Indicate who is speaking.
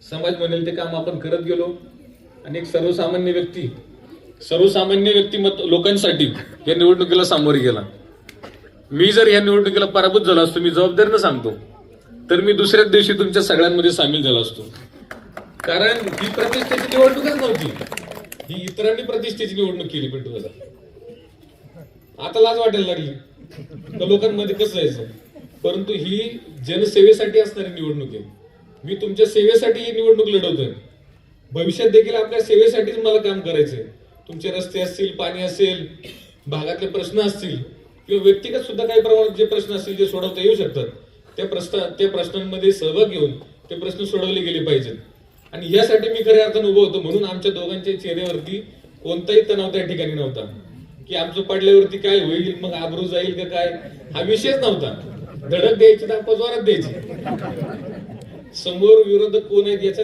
Speaker 1: समाज म्हणेल ते काम आपण करत गेलो आणि एक सर्वसामान्य व्यक्तिमत्व लोकांसाठी या निवडणुकीला सामोरे गेला. मी जर या निवडणुकीला पराभूत झालो असतो, मी जबाबदारीनं सांगतो, तर मी दुसऱ्याच दिवशी तुमच्या सगळ्यांमध्ये सामील झालो असतो. कारण ही प्रतिष्ठेची निवडणूकच नव्हती, ही इतरांनी प्रतिष्ठेची निवडणूक केली. पण तुला आता लाज वाटायला लागली तर लोकांमध्ये कसं जायचं. परंतु ही जनसेवेसाठी असणारी निवडणूक आहे. मी तुमच्या सेवेसाठी ही निवडणूक लढवतोय. भविष्यात देखील आपल्या सेवेसाठीच मला काम करायचंय. तुमचे रस्ते असतील, पाणी असेल, भागातले प्रश्न असतील किंवा व्यक्तिगत सुद्धा काही प्रमाणात जे प्रश्न असतील जे सोडवता येऊ शकतात, त्या प्रश्नांमध्ये सहभाग घेऊन ते प्रश्न सोडवले गेले पाहिजेत. आणि यासाठी मी खऱ्या अर्थानं उभं होतो. म्हणून आमच्या दोघांच्या चेहऱ्यावरती कोणताही तणाव त्या ठिकाणी नव्हता की आमचं पडल्यावरती काय होईल, मग आबरू जाईल का काय, हा विषयच नव्हता. धडक द्यायची तर आपण जोरात द्यायची. समोर विरोधक कोण आहेत याचा